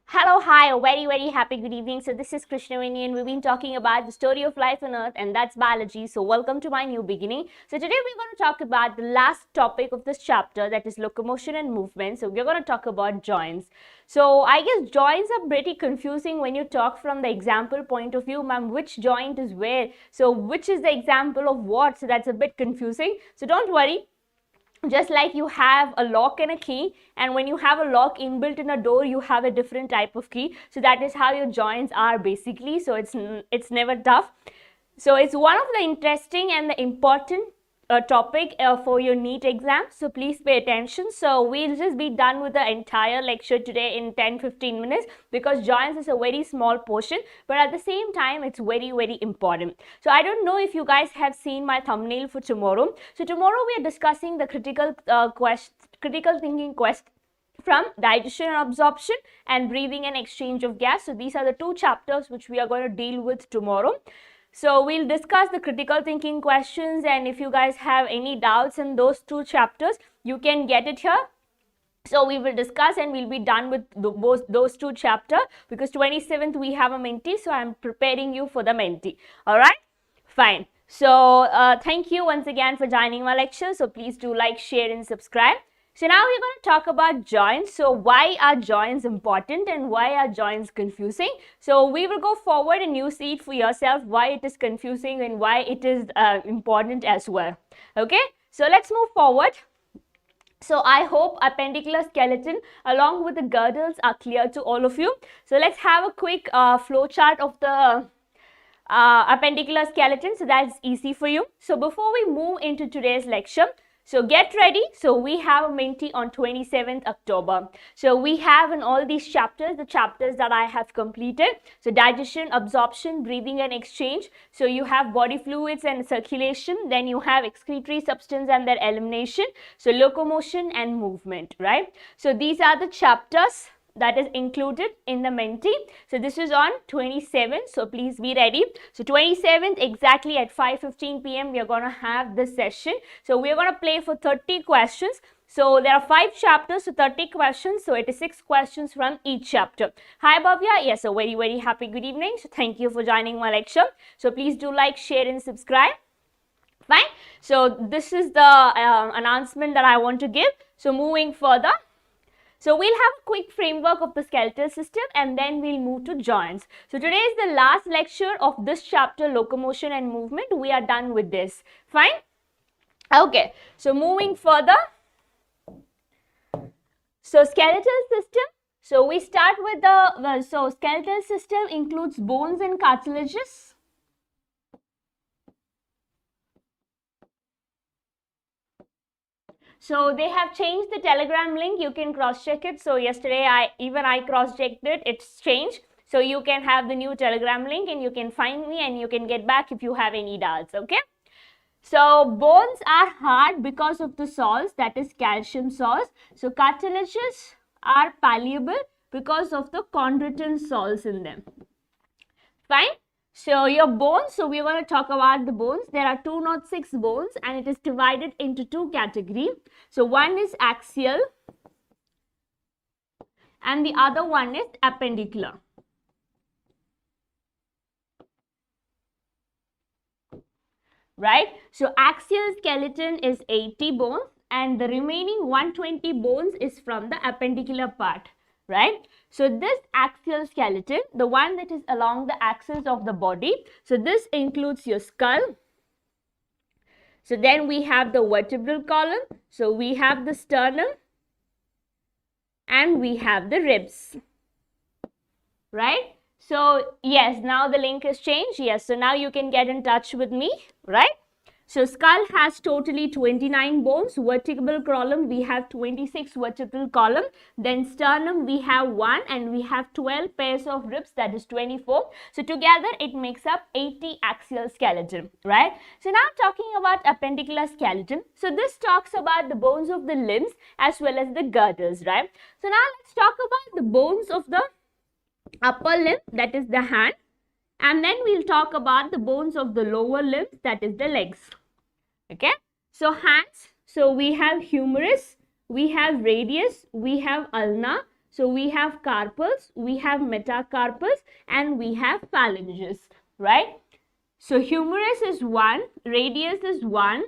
Hello, hi, a very happy good evening. So this is Krishna and we've been talking about the story of life on earth, and that's biology. So welcome to my new beginning. So today we're going to talk about the last topic of this chapter, that is locomotion and movement. So we're going to talk about joints. So I guess joints are pretty confusing when you talk from the example point of view. Ma'am, which joint is where? So which is the example of what? So that's a bit confusing. So don't worry. Just like you have a lock and a key, and when you have a lock inbuilt in a door, you have a different type of key. So that is how your joints are basically. So it's never tough. So it's one of the interesting and the important topic for your NEET exam. So please pay attention. So we'll just be done with the entire lecture today in 10-15 minutes, because joints is a very small portion, but at the same time it's very important. So I don't know if you guys have seen my thumbnail for tomorrow. So tomorrow we are discussing the critical thinking quest from digestion and absorption and breathing and exchange of gas. So these are the two chapters which we are going to deal with tomorrow. So we'll discuss the critical thinking questions, and if you guys have any doubts in those two chapters, you can get it here. So we will discuss and we'll be done with those two chapters, because 27th we have a mentee, so I'm preparing you for the mentee. All right, fine. So thank you once again for joining my lecture. So please do like, share and subscribe. So now we're going to talk about joints. So why are joints important and why are joints confusing? So we will go forward and you see it for yourself why it is confusing and why it is important as well. Okay, so let's move forward. So I hope appendicular skeleton along with the girdles are clear to all of you. So let's have a quick flow chart of the appendicular skeleton, so that's easy for you. So before we move into today's lecture, so get ready. So we have a mentee on 27th October. So we have in all these chapters, the chapters that I have completed. So digestion, absorption, breathing and exchange. So you have body fluids and circulation. Then you have excretory substance and their elimination. So locomotion and movement, right? So these are the chapters that is included in the mentee. So this is on 27th, so please be ready. So 27th exactly at 5:15 p.m. we are going to have this session. So we are going to play for 30 questions. So there are 5 chapters, so 30 questions, so 86 questions from each chapter. Hi Bhavya, yes, a very happy good evening. So thank you for joining my lecture. So please do like, share and subscribe. Fine. So this is the announcement that I want to give. So moving further, so we'll have a quick framework of the skeletal system and then we'll move to joints. So today is the last lecture of this chapter, locomotion and movement. We are done with this. Fine? Okay. So moving further. So skeletal system. So we start with the, so skeletal system includes bones and cartilages. So they have changed the Telegram link. You can cross-check it. So yesterday I cross-checked it. It's changed. So you can have the new Telegram link and you can find me and you can get back if you have any doubts. Okay. So bones are hard because of the salts, that is calcium salts. So cartilages are malleable because of the chondroitin salts in them. Fine. So your bones, so we're going to talk about the bones. There are 206 bones and it is divided into 2 categories. So one is axial and the other one is appendicular. Right? So axial skeleton is 80 bones and the remaining 120 bones is from the appendicular part. Right? So this axial skeleton, the one that is along the axis of the body, so this includes your skull. So then we have the vertebral column, so we have the sternum and we have the ribs. Right? So yes, now the link has changed. Yes, so now you can get in touch with me, right? So skull has totally 29 bones. Vertebral column, we have 26 vertebral column. Then sternum, we have 1 and we have 12 pairs of ribs, that is 24. So together it makes up 80 axial skeleton, right? So now talking about appendicular skeleton. So this talks about the bones of the limbs as well as the girdles, right? So now let's talk about the bones of the upper limb, that is the hand. And then we'll talk about the bones of the lower limb, that is the legs. Okay. So hands, so we have humerus, we have radius, we have ulna. So we have carpals, we have metacarpals, and we have phalanges, right? So humerus is 1, radius is 1,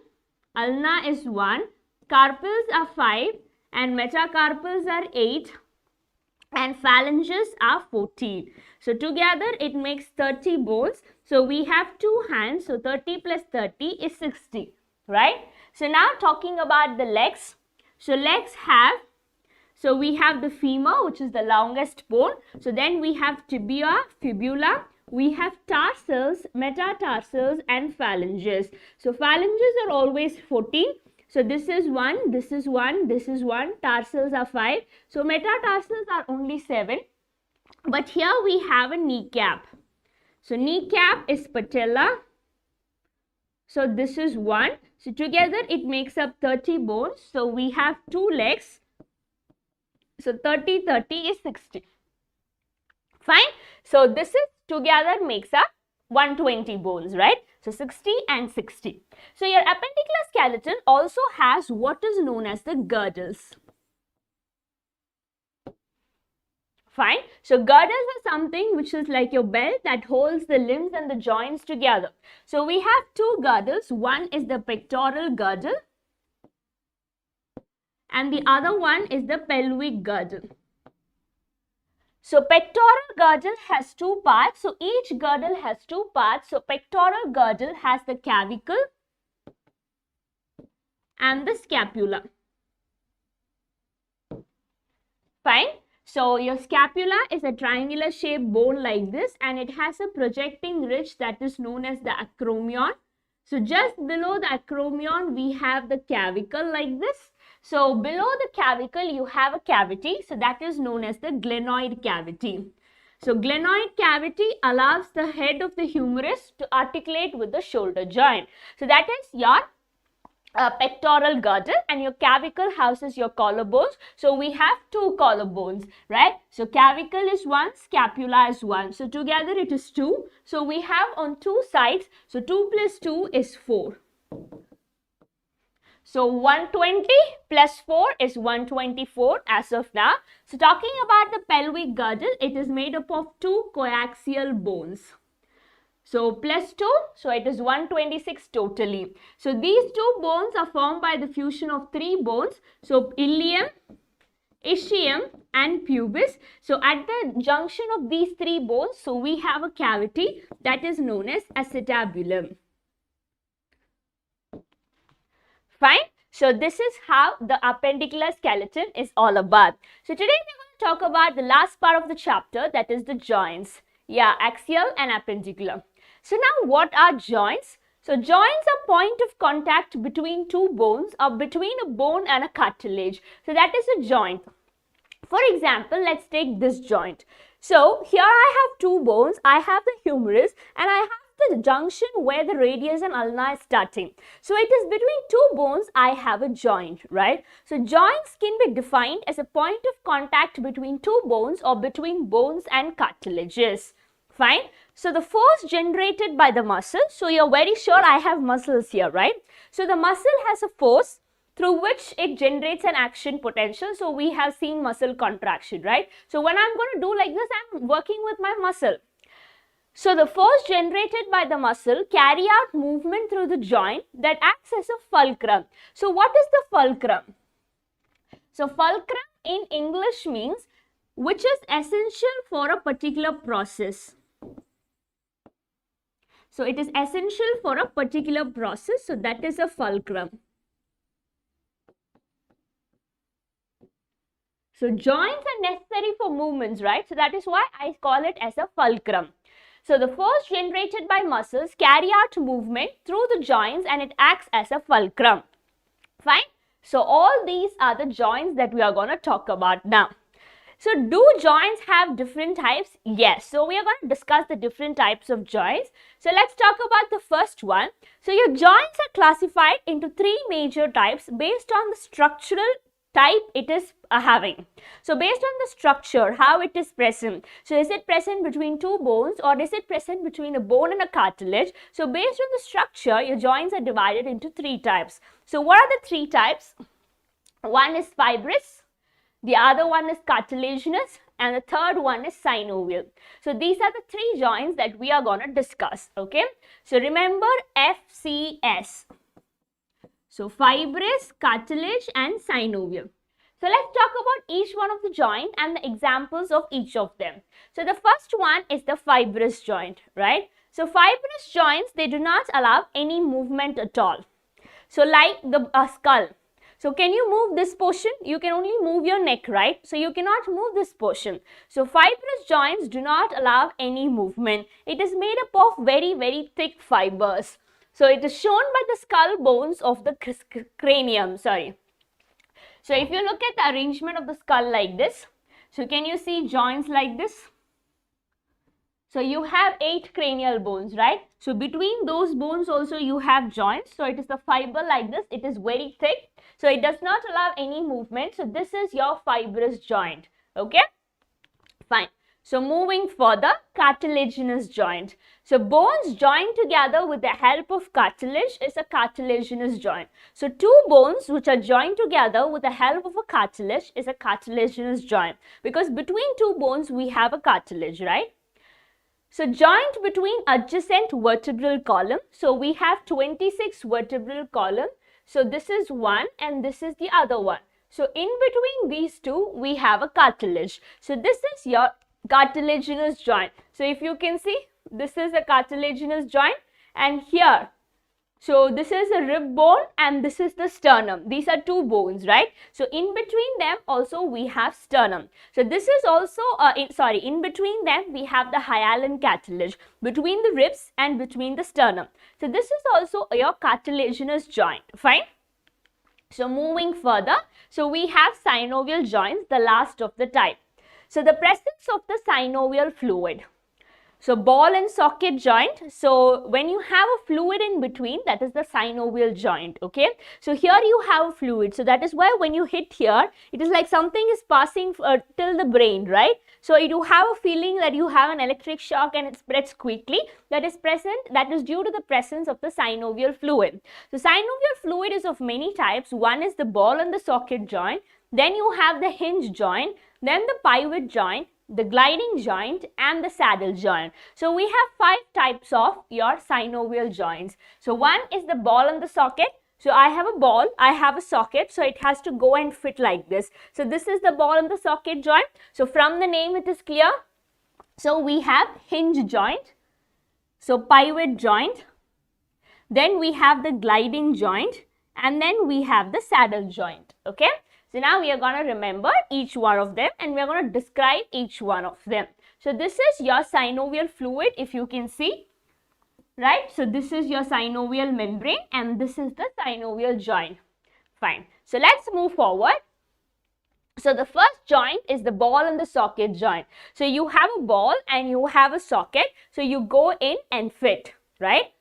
ulna is 1, carpals are 5, and metacarpals are 8, and phalanges are 14. So together it makes 30 bones. So we have 2 hands, so 30 plus 30 is 60, right? So now talking about the legs. So legs have, so we have the femur, which is the longest bone. So then we have tibia, fibula, we have tarsals, metatarsals, and phalanges. So phalanges are always 14. So this is 1, this is 1, this is 1, tarsals are 5. So metatarsals are only 7. But here we have a kneecap. So kneecap is patella. So this is 1. So together it makes up 30 bones. So we have 2 legs. So 30, 30 is 60. Fine. So this is together makes up 120 bones, right? So 60 and 60. So your appendicular skeleton also has what is known as the girdles. Fine. So girdles are something which is like your belt that holds the limbs and the joints together. So we have 2 girdles. One is the pectoral girdle and the other one is the pelvic girdle. So pectoral girdle has 2 parts. So each girdle has 2 parts. So pectoral girdle has the clavicle and the scapula. Fine. So your scapula is a triangular shaped bone like this, and it has a projecting ridge that is known as the acromion. So just below the acromion we have the clavicle like this. So below the clavicle you have a cavity, so that is known as the glenoid cavity. So glenoid cavity allows the head of the humerus to articulate with the shoulder joint. So that is your pectoral girdle, and your clavicle houses your collarbones. So we have 2 collarbones, right? So clavicle is 1, scapula is 1. So together it is 2. So we have on 2 sides. So 2 plus 2 is 4. So 120 plus 4 is 124 as of now. So talking about the pelvic girdle, it is made up of 2 coaxial bones. So plus 2, so it is 126 totally. So these 2 bones are formed by the fusion of 3 bones. So ilium, ischium and pubis. So at the junction of these 3 bones, so we have a cavity that is known as acetabulum. Fine. So this is how the appendicular skeleton is all about. So today we're going to talk about the last part of the chapter, that is the joints. Yeah, axial and appendicular. So now what are joints? So joints are point of contact between 2 bones or between a bone and a cartilage. So that is a joint. For example, let's take this joint. So here I have 2 bones. I have the humerus and I have the junction where the radius and ulna is starting. So it is between 2 bones I have a joint, right? So joints can be defined as a point of contact between 2 bones or between bones and cartilages. Fine. So the force generated by the muscle, so you're very sure I have muscles here, right? So the muscle has a force through which it generates an action potential. So we have seen muscle contraction, right? So when I'm going to do like this, I'm working with my muscle. So the force generated by the muscle carry out movement through the joint that acts as a fulcrum. So what is the fulcrum? So fulcrum in English means which is essential for a particular process. So it is essential for a particular process. So that is a fulcrum. So joints are necessary for movements, right? So that is why I call it as a fulcrum. So the force generated by muscles carry out movement through the joints and it acts as a fulcrum. Fine. So all these are the joints that we are going to talk about now. So do joints have different types? Yes. So we are going to discuss the different types of joints. So let's talk about the first one. So your joints are classified into 3 major types based on the structural type it is having. So based on the structure, how it is present. So is it present between 2 bones or is it present between a bone and a cartilage? So based on the structure, your joints are divided into 3 types. So what are the 3 types? One is fibrous, the other one is cartilaginous, and the third one is synovial. So these are the three joints that we are going to discuss, okay? So remember FCS. So fibrous, cartilage and synovial. So let's talk about each one of the joint and the examples of each of them. So the first one is the fibrous joint, right? So fibrous joints, they do not allow any movement at all. So like the skull. So can you move this portion? You can only move your neck, right? So you cannot move this portion. So fibrous joints do not allow any movement. It is made up of very, very thick fibers. So it is shown by the skull bones of the cranium, So if you look at the arrangement of the skull like this, so can you see joints like this? So you have 8 cranial bones, right? So between those bones also you have joints. So it is a fiber like this. It is very thick. So it does not allow any movement. So this is your fibrous joint. Okay? Fine. So moving further, cartilaginous joint. So bones joined together with the help of cartilage is a cartilaginous joint. So two bones which are joined together with the help of a cartilage is a cartilaginous joint. Because between two bones we have a cartilage, right? So joint between adjacent vertebral column. So we have 26 vertebral column. So this is one and this is the other one. So in between these two we have a cartilage. So this is your cartilaginous joint. So if you can see, this is a cartilaginous joint, and here, so this is a rib bone and this is the sternum. These are two bones, right? So in between them also we have sternum. So this is also in between them we have the hyaline cartilage between the ribs and between the sternum. So this is also your cartilaginous joint. Fine. So moving further, so we have synovial joints, the last of the type. So the presence of the synovial fluid. So ball and socket joint. So when you have a fluid in between, that is the synovial joint. Okay. So here you have a fluid. So that is why when you hit here, it is like something is passing till the brain, right? So you have a feeling that you have an electric shock and it spreads quickly. That is present. That is due to the presence of the synovial fluid. So synovial fluid is of many types. One is the ball and the socket joint. Then you have the hinge joint. Then the pivot joint, the gliding joint and the saddle joint. So we have 5 types of your synovial joints. So one is the ball and the socket. So I have a ball, I have a socket, so it has to go and fit like this. So this is the ball and the socket joint. So from the name it is clear. So we have hinge joint, so pivot joint, then we have the gliding joint, and then we have the saddle joint. Okay. So now we are going to remember each one of them and we are going to describe each one of them. So this is your synovial fluid, if you can see, right? So this is your synovial membrane and this is the synovial joint. Fine. So let's move forward. So the first joint is the ball and the socket joint. So you have a ball and you have a socket. So you go in and fit, right?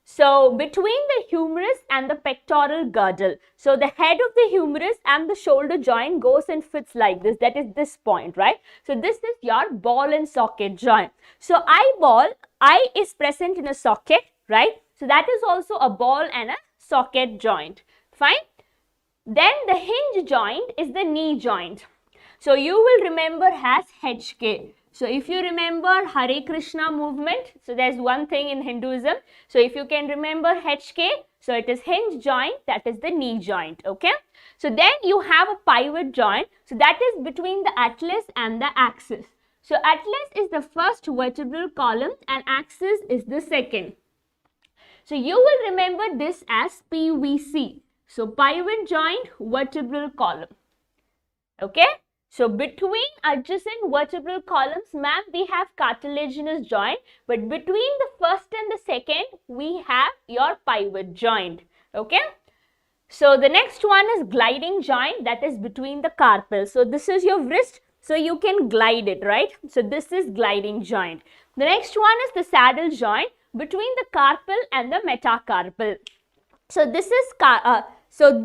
So between the humerus and the pectoral girdle, so the head of the humerus and the shoulder joint goes and fits like this. That is this point, right? So this is your ball and socket joint. So eye is present in a socket, right? So that is also a ball and a socket joint. Fine. Then the hinge joint is the knee joint. So you will remember as HK. So if you remember Hare Krishna movement, so there's one thing in Hinduism. So if you can remember HK, so it is hinge joint, that is the knee joint, okay? So then you have a pivot joint, so that is between the atlas and the axis. So atlas is the first vertebral column and axis is the second. So you will remember this as PVC. So pivot joint, vertebral column, okay? So between adjacent vertebral columns, ma'am, we have cartilaginous joint, but between the first and the second, we have your pivot joint, okay? So the next one is gliding joint, that is between the carpals. So this is your wrist, so you can glide it, right? So this is gliding joint. The next one is the saddle joint between the carpal and the metacarpal. So this is,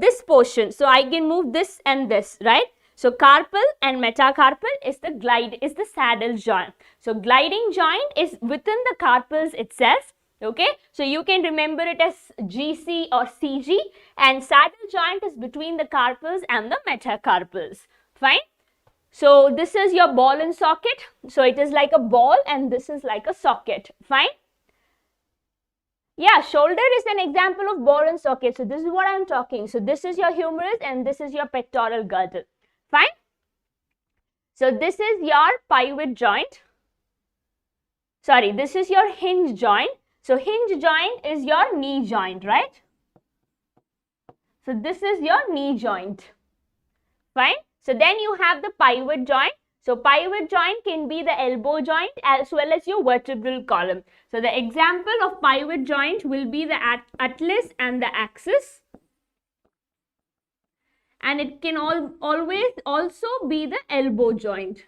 this portion, so I can move this and this, right? So carpal and metacarpal is the saddle joint. So gliding joint is within the carpals itself. Okay. So you can remember it as GC or CG, and saddle joint is between the carpals and the metacarpals. Fine. So this is your ball and socket. So it is like a ball and this is like a socket. Fine. Yeah, shoulder is an example of ball and socket. So this is what I'm talking. So this is your humerus and this is your pectoral girdle. Fine. So this is your pivot joint. Sorry, this is your hinge joint. So hinge joint is your knee joint, right? So this is your knee joint. Fine. So then you have the pivot joint. So pivot joint can be the elbow joint as well as your vertebral column. So the example of pivot joint will be the atlas and the axis. And it can always also be the elbow joint.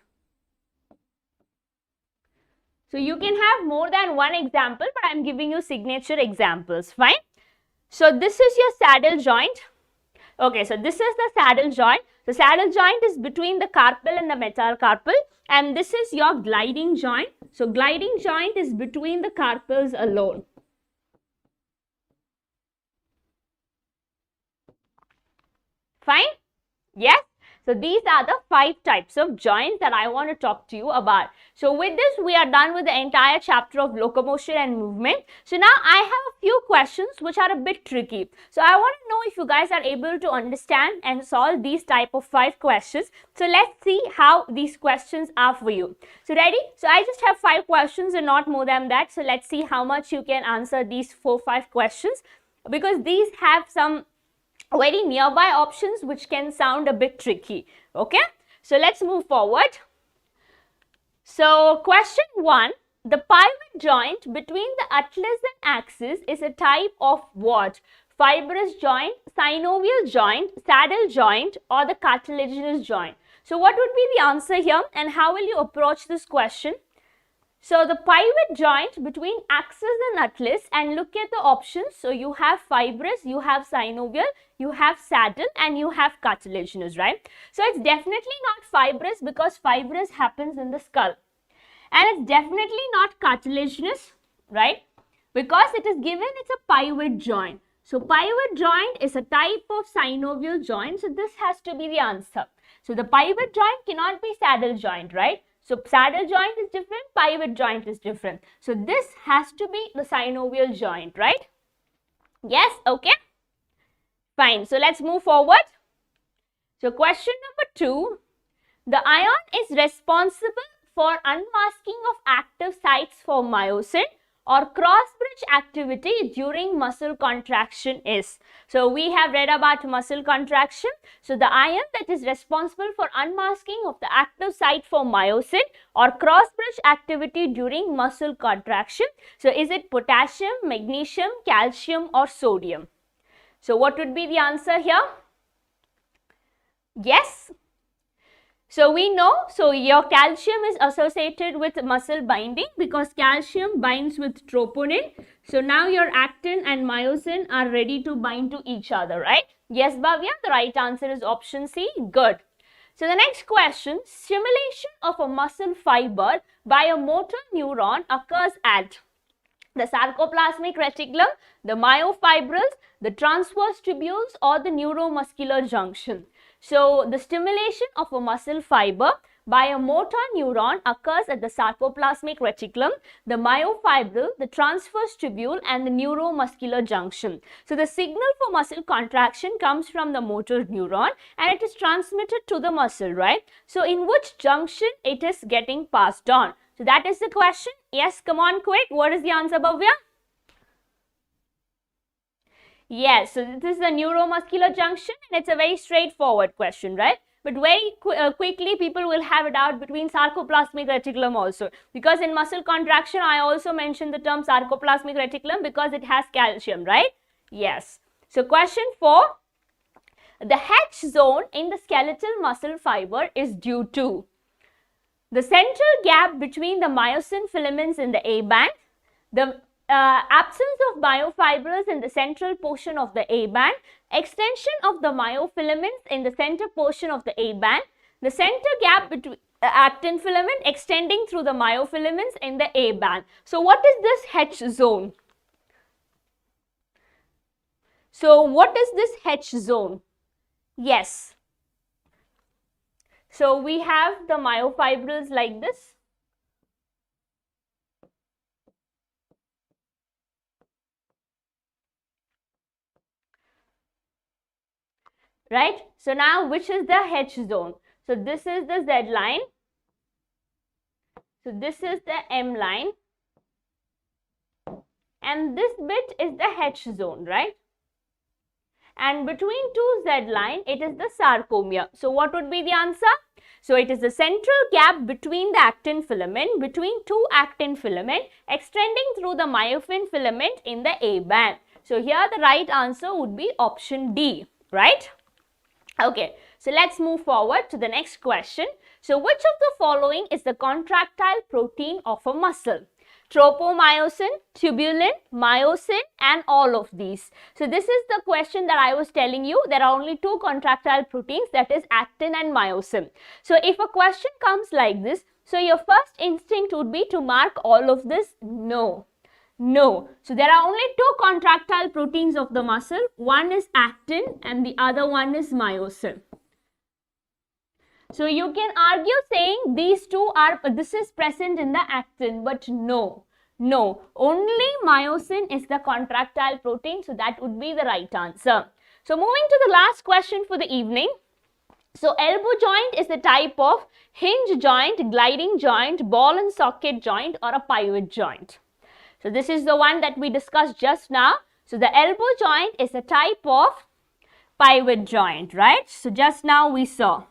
So you can have more than one example, but I am giving you signature examples. Fine. So this is your saddle joint. Okay, so this is the saddle joint. The saddle joint is between the carpal and the metacarpal, and this is your gliding joint. So gliding joint is between the carpals alone. Fine? Yes? So these are the 5 types of joints that I want to talk to you about. So with this, we are done with the entire chapter of locomotion and movement. So now I have a few questions which are a bit tricky. So I want to know if you guys are able to understand and solve these type of 5 questions. So let's see how these questions are for you. So ready? So I just have 5 questions and not more than that. So let's see how much you can answer these 4-5 questions, because these have some very nearby options which can sound a bit tricky. Okay, so let's move forward. So question 1, the pivot joint between the atlas and axis is a type of what? Fibrous joint, synovial joint, saddle joint, or the cartilaginous joint? So what would be the answer here, and how will you approach this question? So the pivot joint between axis and atlas, and look at the options. So you have fibrous, you have synovial, you have saddle, and you have cartilaginous, right? So it's definitely not fibrous, because fibrous happens in the skull. And it's definitely not cartilaginous, right? Because it is given it's a pivot joint. So pivot joint is a type of synovial joint. So this has to be the answer. So the pivot joint cannot be saddle joint, right? So saddle joint is different, pivot joint is different. So this has to be the synovial joint, right? Yes, okay. Fine. So let's move forward. So question number 2. The ion is responsible for unmasking of active sites for myosin or cross-bridge activity during muscle contraction is. So we have read about muscle contraction. So the ion that is responsible for unmasking of the active site for myosin or cross-bridge activity during muscle contraction. So is it potassium, magnesium, calcium, or sodium? So what would be the answer here? Yes. So we know, so your calcium is associated with muscle binding because calcium binds with troponin. So now your actin and myosin are ready to bind to each other, right? Yes, Bhavya, the right answer is option C. Good. So the next question, stimulation of a muscle fiber by a motor neuron occurs at the sarcoplasmic reticulum, the myofibrils, the transverse tubules, or the neuromuscular junction. So the stimulation of a muscle fiber by a motor neuron occurs at the sarcoplasmic reticulum, the myofibril, the transverse tubule, and the neuromuscular junction. So the signal for muscle contraction comes from the motor neuron and it is transmitted to the muscle, right? So in which junction it is getting passed on? So that is the question. Yes, come on quick. What is the answer, Bhavya? Yes, so this is the neuromuscular junction and it's a very straightforward question, right? But very quickly people will have a doubt between sarcoplasmic reticulum also, because in muscle contraction I also mentioned the term sarcoplasmic reticulum because it has calcium, right? Yes. So question 4, the H zone in the skeletal muscle fiber is due to the central gap between the myosin filaments in the A band, the absence of myofibrils in the central portion of the A band, extension of the myofilaments in the center portion of the A band, the center gap between actin filament extending through the myofilaments in the A band. So what is this H zone? So what is this H zone? Yes. So we have the myofibrils like this. Right? So now which is the H zone? So this is the Z line. So this is the M line. And this bit is the H zone, right? And between two Z line, it is the sarcomere. So what would be the answer? So it is the central gap between the actin filament, between two actin filament extending through the myofin filament in the A band. So here the right answer would be option D, right? Okay, so let's move forward to the next question. So which of the following is the contractile protein of a muscle? Tropomyosin, tubulin, myosin, and all of these. So this is the question that I was telling you. There are only two contractile proteins, that is actin and myosin. So if a question comes like this, so your first instinct would be to mark all of this. No. No. So there are only two contractile proteins of the muscle. One is actin and the other one is myosin. So you can argue saying these two are, this is present in the actin, but no. No. Only myosin is the contractile protein. So that would be the right answer. So moving to the last question for the evening. So elbow joint is a type of hinge joint, gliding joint, ball and socket joint, or a pivot joint. So this is the one that we discussed just now. So the elbow joint is a type of pivot joint, right? So just now we saw.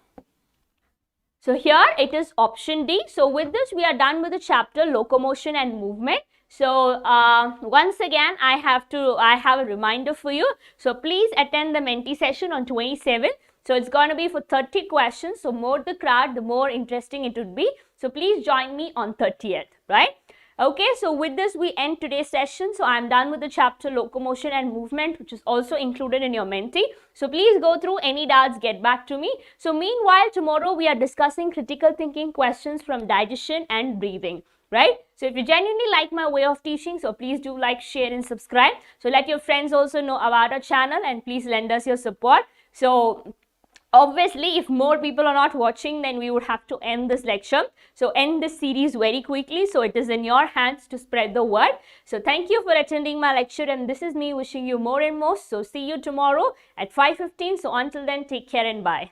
So here it is option D. So with this we are done with the chapter locomotion and movement. So once again I have a reminder for you. So please attend the Menti session on 27th. So it's going to be for 30 questions. So more the crowd, the more interesting it would be. So please join me on 30th, right? Okay, so with this we end today's session. So I'm done with the chapter locomotion and movement, which is also included in your Menti. So please go through any doubts, get back to me. So meanwhile, tomorrow we are discussing critical thinking questions from digestion and breathing, right? So if you genuinely like my way of teaching, so please do like, share and subscribe. So let your friends also know about our channel and please lend us your support. So obviously, if more people are not watching, then we would have to end this lecture. So end this series very quickly. So it is in your hands to spread the word. So thank you for attending my lecture, and this is me wishing you more and more. So see you tomorrow at 5:15. So until then, take care and bye.